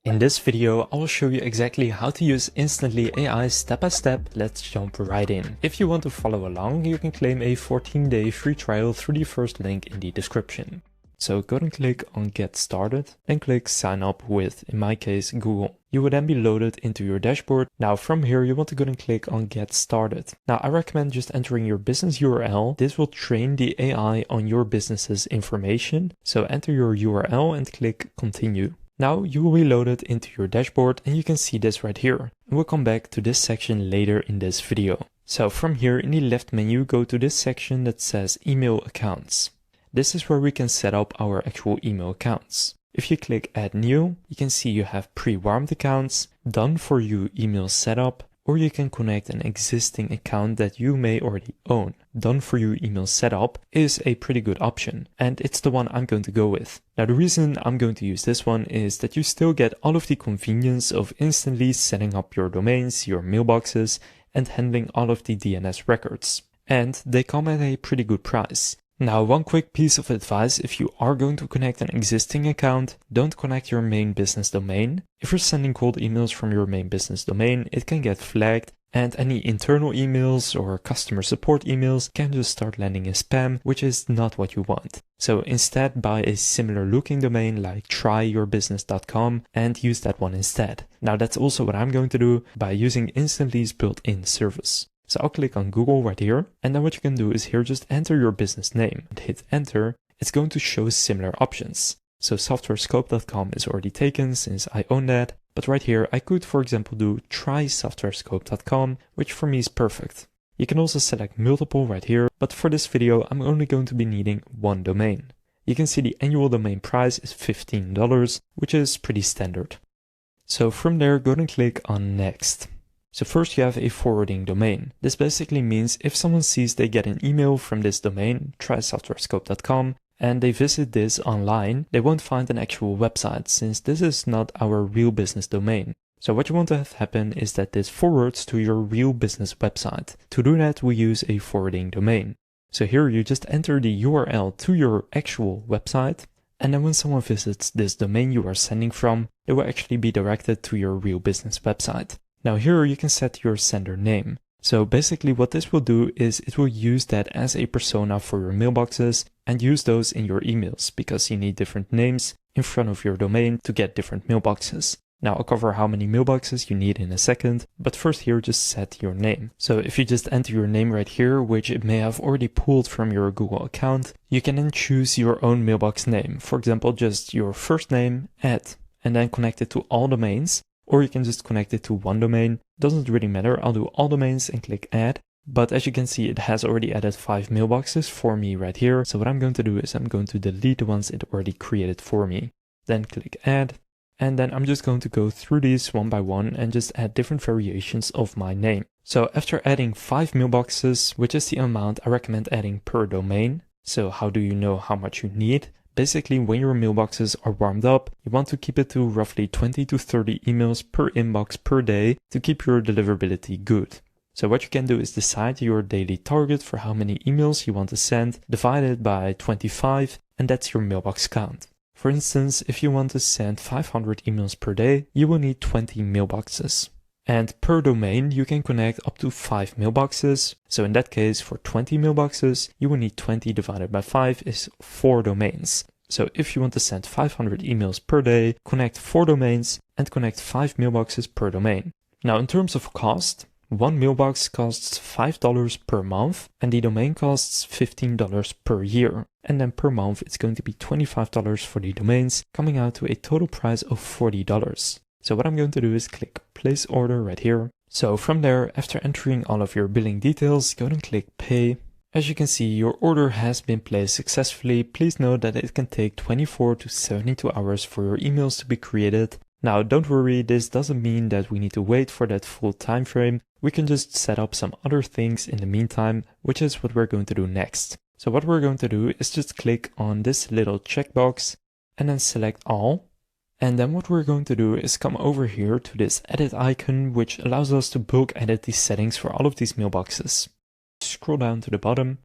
In this video, I will show you exactly how to use Instantly AI step by step. Let's jump right in. If you want to follow along, you can claim a 14-day free trial through the first link in the description. So go and click on Get Started and click Sign Up with, in my case, Google. You will then be loaded into your dashboard. Now from here, you want to go and click on Get Started. Now I recommend just entering your business URL. This will train the AI on your business's information. So enter your URL and click Continue. Now you will be loaded into your dashboard and you can see this right here. And we'll come back to this section later in this video. So from here in the left menu, go to this section that says Email Accounts. This is where we can set up our actual email accounts. If you click Add New, you can see you have pre-warmed accounts, done for you email setup, or you can connect an existing account that you may already own. Done for you email setup is a pretty good option, and it's the one I'm going to go with. Now the reason I'm going to use this one is that you still get all of the convenience of instantly setting up your domains, your mailboxes, and handling all of the DNS records. And they come at a pretty good price. Now, one quick piece of advice: if you are going to connect an existing account, don't connect your main business domain. If you're sending cold emails from your main business domain, it can get flagged, and any internal emails or customer support emails can just start landing in spam, which is not what you want. So instead, buy a similar looking domain like tryyourbusiness.com and use that one instead. Now that's also what I'm going to do by using Instantly's built-in service. So I'll click on Google right here, and then what you can do is here just enter your business name and hit enter. It's going to show similar options. So softwarescope.com is already taken since I own that, but right here I could, for example, do trysoftwarescope.com, which for me is perfect. You can also select multiple right here, but for this video I'm only going to be needing one domain. You can see the annual domain price is $15, which is pretty standard. So from there, go and click on Next. So first you have a forwarding domain. This basically means if someone sees they get an email from this domain, trysoftwarescope.com, and they visit this online, they won't find an actual website since this is not our real business domain. So what you want to have happen is that this forwards to your real business website. To do that, we use a forwarding domain. So here you just enter the URL to your actual website, and then when someone visits this domain you are sending from, they will actually be directed to your real business website. Now here you can set your sender name. So basically what this will do is it will use that as a persona for your mailboxes and use those in your emails because you need different names in front of your domain to get different mailboxes. Now I'll cover how many mailboxes you need in a second, but first here just set your name. So if you just enter your name right here, which it may have already pulled from your Google account, you can then choose your own mailbox name. For example, just your first name, add, and then connect it to all domains. Or you can just connect it to one domain. Doesn't really matter. I'll do all domains and click add. But as you can see, it has already added 5 mailboxes for me right here. So what I'm going to do is I'm going to delete the ones it already created for me. Then click add. And then I'm just going to go through these one by one and just add different variations of my name. So after adding 5 mailboxes, which is the amount I recommend adding per domain. So how do you know how much you need? Basically, when your mailboxes are warmed up, you want to keep it to roughly 20 to 30 emails per inbox per day to keep your deliverability good. So what you can do is decide your daily target for how many emails you want to send, divide it by 25, and that's your mailbox count. For instance, if you want to send 500 emails per day, you will need 20 mailboxes. And per domain, you can connect up to 5 mailboxes. So in that case, for 20 mailboxes, you will need 20 divided by 5 is 4 domains. So if you want to send 500 emails per day, connect 4 domains and connect 5 mailboxes per domain. Now in terms of cost, one mailbox costs $5 per month and the domain costs $15 per year. And then per month, it's going to be $25 for the domains, coming out to a total price of $40. So what I'm going to do is click place order right here. So from there, after entering all of your billing details, go and click pay. As you can see, your order has been placed successfully. Please note that it can take 24 to 72 hours for your emails to be created. Now don't worry, this doesn't mean that we need to wait for that full time frame. We can just set up some other things in the meantime, which is what we're going to do next. So what we're going to do is just click on this little checkbox and then select all. And then what we're going to do is come over here to this edit icon, which allows us to bulk edit these settings for all of these mailboxes. Scroll down to the bottom,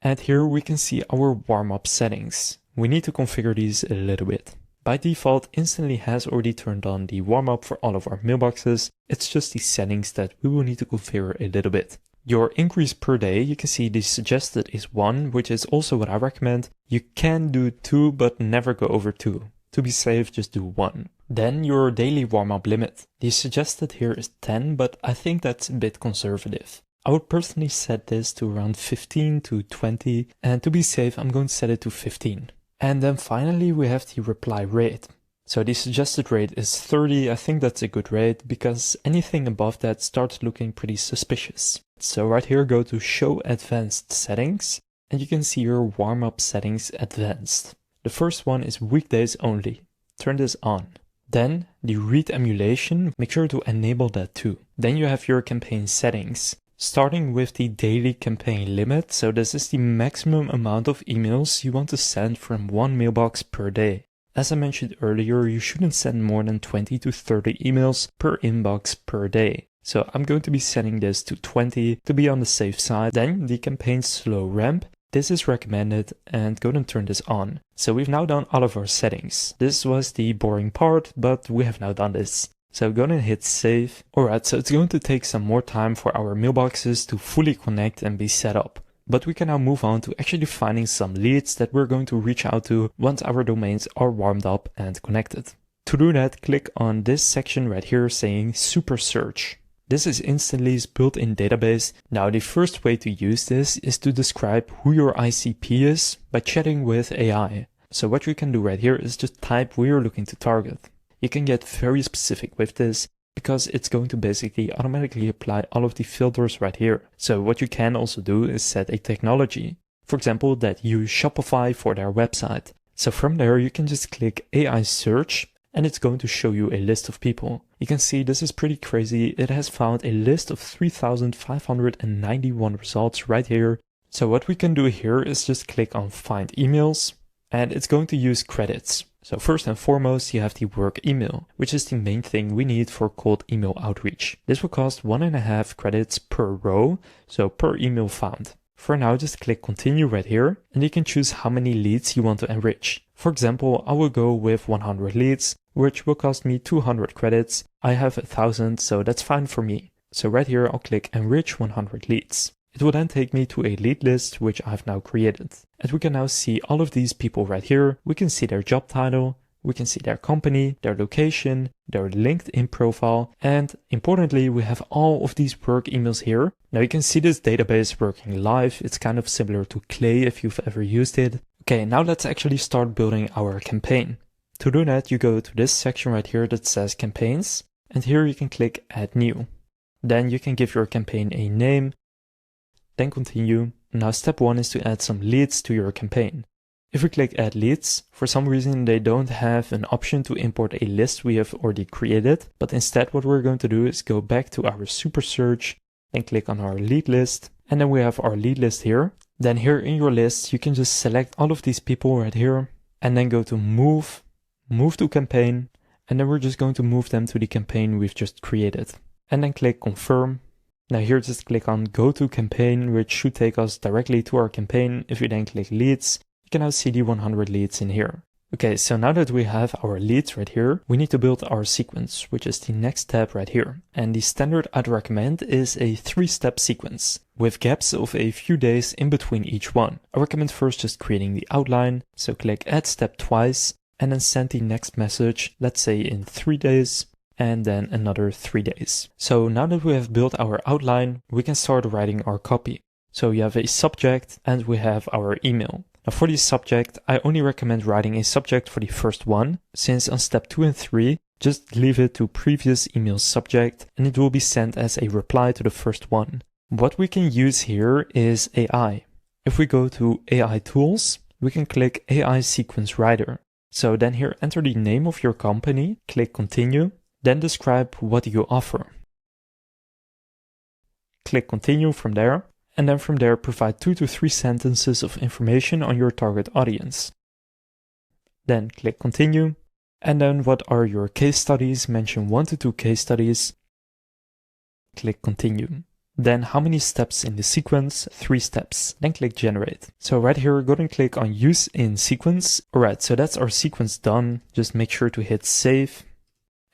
and here we can see our warm-up settings. We need to configure these a little bit. By default, Instantly has already turned on the warm-up for all of our mailboxes. It's just the settings that we will need to configure a little bit. Your increase per day, you can see the suggested is 1, which is also what I recommend. You can do 2, but never go over 2. To be safe, just do 1. Then your daily warm-up limit. The suggested here is 10, but I think that's a bit conservative. I would personally set this to around 15 to 20, and to be safe, I'm going to set it to 15. And then finally, we have the reply rate. So the suggested rate is 30. I think that's a good rate because anything above that starts looking pretty suspicious. So right here, go to Show Advanced Settings, and you can see your warm-up settings advanced. The first one is weekdays only. Turn this on. Then the read emulation, make sure to enable that too. Then you have your campaign settings. Starting with the daily campaign limit, so this is the maximum amount of emails you want to send from one mailbox per day. As I mentioned earlier, you shouldn't send more than 20 to 30 emails per inbox per day. So I'm going to be setting this to 20 to be on the safe side. Then the campaign slow ramp. This is recommended and go and turn this on. So we've now done all of our settings. This was the boring part, but we have now done this. So go and hit save. Alright, so it's going to take some more time for our mailboxes to fully connect and be set up. But we can now move on to actually finding some leads that we're going to reach out to once our domains are warmed up and connected. To do that, click on this section right here saying Super Search. This is Instantly's built-in database. Now the first way to use this is to describe who your ICP is by chatting with AI. So what you can do right here is just type who you're looking to target. You can get very specific with this because it's going to basically automatically apply all of the filters right here. So what you can also do is set a technology. For example, that use Shopify for their website. So from there you can just click AI search and it's going to show you a list of people. You can see this is pretty crazy. It has found a list of 3,591 results right here. So what we can do here is just click on find emails and it's going to use credits. So first and foremost, you have the work email, which is the main thing we need for cold email outreach. This will cost 1.5 credits per row, so per email found. For now, just click continue right here, and you can choose how many leads you want to enrich. For example, I will go with 100 leads, which will cost me 200 credits. I have 1,000, so that's fine for me. So right here, I'll click enrich 100 leads. It will then take me to a lead list, which I've now created. And we can now see all of these people right here. We can see their job title, we can see their company, their location, their LinkedIn profile, and importantly, we have all of these work emails here. Now you can see this database working live. It's kind of similar to Clay if you've ever used it. Okay, now let's actually start building our campaign. To do that, you go to this section right here that says campaigns, and here you can click add new. Then you can give your campaign a name, then continue. Now step 1 is to add some leads to your campaign. If we click add leads, for some reason they don't have an option to import a list we have already created, but instead what we're going to do is go back to our super search, then click on our lead list, and then we have our lead list here. Then here in your list, you can just select all of these people right here, and then go to move to campaign, and then we're just going to move them to the campaign we've just created. And then click confirm. Now here just click on go to campaign, which should take us directly to our campaign. If you then click leads, you can now see the 100 leads in here. Okay, so now that we have our leads right here, we need to build our sequence, which is the next step right here. And the standard I'd recommend is a 3-step sequence with gaps of a few days in between each one. I recommend first just creating the outline. So click add step twice and then send the next message, let's say in 3 days. And then another 3 days. So now that we have built our outline, we can start writing our copy. So you have a subject and we have our email. Now for the subject, I only recommend writing a subject for the first one, since on step 2 and 3, just leave it to previous email subject and it will be sent as a reply to the first one. What we can use here is AI. If we go to AI tools, we can click AI sequence writer. So then here enter the name of your company, click continue. Then describe what you offer. Click continue from there, and then from there provide 2 to 3 sentences of information on your target audience. Then click continue, and then what are your case studies? Mention 1 to 2 case studies. Click continue. Then how many steps in the sequence? 3 steps. Then click generate. So right here, go and click on use in sequence. Alright, so that's our sequence done. Just make sure to hit save.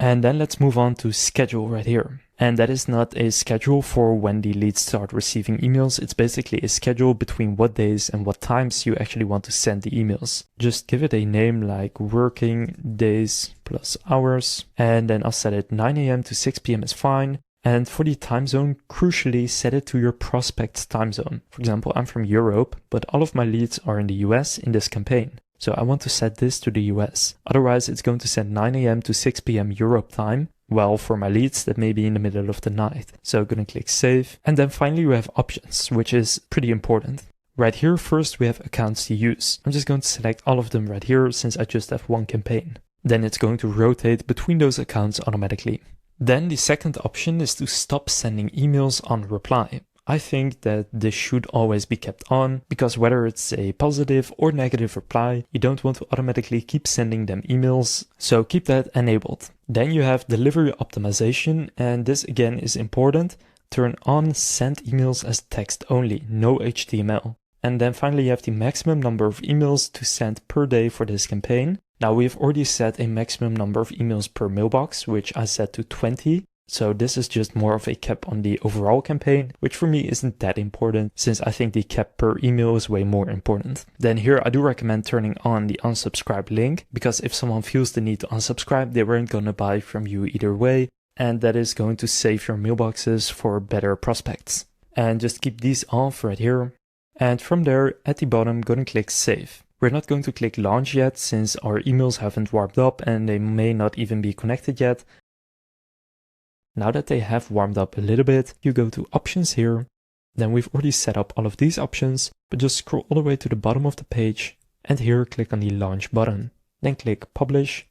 And then let's move on to schedule right here. And that is not a schedule for when the leads start receiving emails. It's basically a schedule between what days and what times you actually want to send the emails. Just give it a name like working days plus hours. And then I'll set it 9 a.m. to 6 p.m. is fine. And for the time zone, crucially set it to your prospect's time zone. For example, I'm from Europe, but all of my leads are in the US in this campaign. So I want to set this to the US. Otherwise, it's going to send 9 a.m. to 6 p.m. Europe time. Well, for my leads, that may be in the middle of the night. So I'm going to click save. And then finally, we have options, which is pretty important. Right here, first, we have accounts to use. I'm just going to select all of them right here since I just have one campaign. Then it's going to rotate between those accounts automatically. Then the second option is to stop sending emails on reply. I think that this should always be kept on because whether it's a positive or negative reply, you don't want to automatically keep sending them emails. So keep that enabled. Then you have delivery optimization, and this again is important. Turn on send emails as text only, no HTML. And then finally you have the maximum number of emails to send per day for this campaign. Now we've already set a maximum number of emails per mailbox, which I set to 20. So this is just more of a cap on the overall campaign, which for me isn't that important since I think the cap per email is way more important. Then here I do recommend turning on the unsubscribe link because if someone feels the need to unsubscribe, they weren't going to buy from you either way. And that is going to save your mailboxes for better prospects. And just keep these off right here. And from there at the bottom, go and click save. We're not going to click launch yet since our emails haven't warmed up and they may not even be connected yet. Now that they have warmed up a little bit, you go to options here. Then we've already set up all of these options, but just scroll all the way to the bottom of the page and here click on the launch button. Then click publish.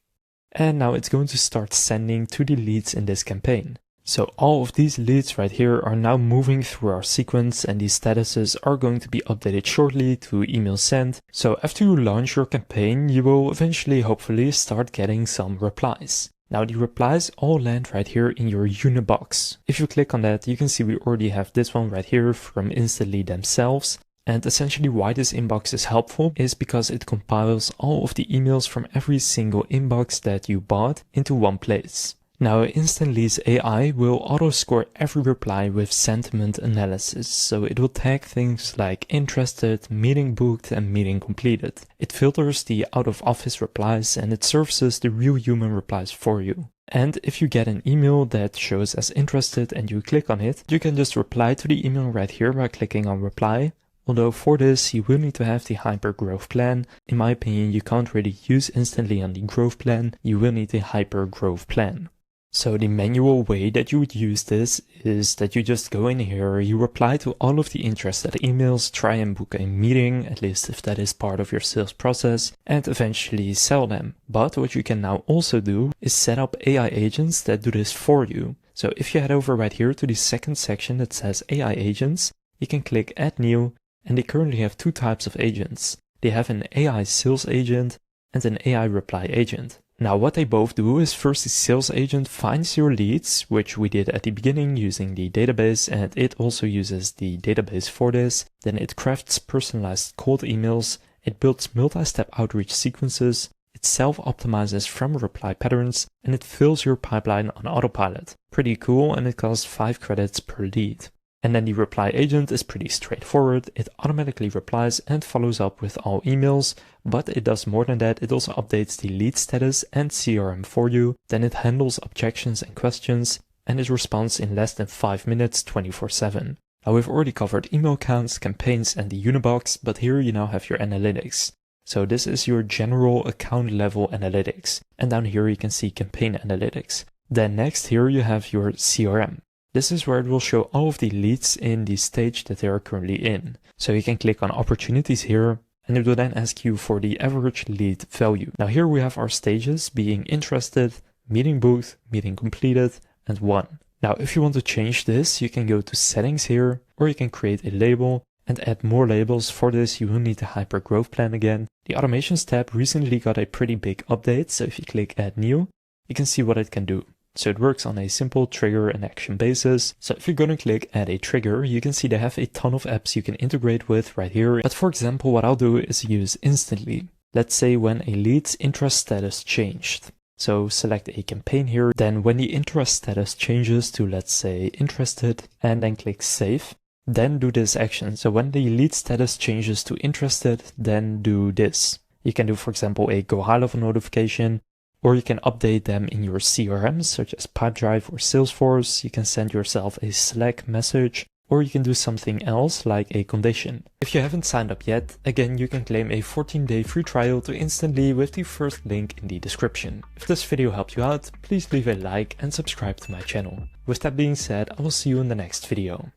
And now it's going to start sending to the leads in this campaign. So all of these leads right here are now moving through our sequence and these statuses are going to be updated shortly to email sent. So after you launch your campaign, you will eventually hopefully start getting some replies. Now the replies all land right here in your Unibox. If you click on that, you can see we already have this one right here from Instantly themselves. And essentially why this inbox is helpful is because it compiles all of the emails from every single inbox that you bought into one place. Now Instantly's AI will auto-score every reply with sentiment analysis, so it will tag things like interested, meeting booked and meeting completed. It filters the out-of-office replies and it surfaces the real human replies for you. And if you get an email that shows as interested and you click on it, you can just reply to the email right here by clicking on reply. Although for this you will need to have the hyper growth plan. In my opinion, you can't really use Instantly on the growth plan, you will need a hyper growth plan. So the manual way that you would use this is that you just go in here, you reply to all of the interested emails, try and book a meeting, at least if that is part of your sales process, and eventually sell them. But what you can now also do is set up AI agents that do this for you. So if you head over right here to the second section that says AI agents, you can click add new, and they currently have two types of agents. They have an AI sales agent and an AI reply agent. Now what they both do is first the sales agent finds your leads, which we did at the beginning using the database, and it also uses the database for this. Then it crafts personalized cold emails, it builds multi-step outreach sequences, it self-optimizes from reply patterns, and it fills your pipeline on autopilot. Pretty cool, and it costs 5 credits per lead. And then the reply agent is pretty straightforward. It automatically replies and follows up with all emails, but it does more than that. It also updates the lead status and CRM for you. Then it handles objections and questions, and it responds in less than 5 minutes 24/7. Now we've already covered email counts, campaigns and the Unibox, but here you now have your analytics. So this is your general account level analytics. And down here you can see campaign analytics. Then next here you have your CRM. This is where it will show all of the leads in the stage that they are currently in. So you can click on opportunities here and it will then ask you for the average lead value. Now here we have our stages being interested, meeting booked, meeting completed and won. Now if you want to change this, you can go to settings here or you can create a label and add more labels. For this you will need the hyper growth plan again. The automations tab recently got a pretty big update, so if you click add new, you can see what it can do. So it works on a simple trigger and action basis. So if you're going to click add a trigger, you can see they have a ton of apps you can integrate with right here. But for example, what I'll do is use instantly. Let's say when a lead's interest status changed. So select a campaign here. Then when the interest status changes to, let's say, interested, and then click save, then do this action. So when the lead status changes to interested, then do this. You can do, for example, a go high level notification, or you can update them in your CRM, such as Pipedrive or Salesforce. You can send yourself a Slack message, or you can do something else like a condition. If you haven't signed up yet, again, you can claim a 14-day free trial to instantly with the first link in the description. If this video helped you out, please leave a like and subscribe to my channel. With that being said, I will see you in the next video.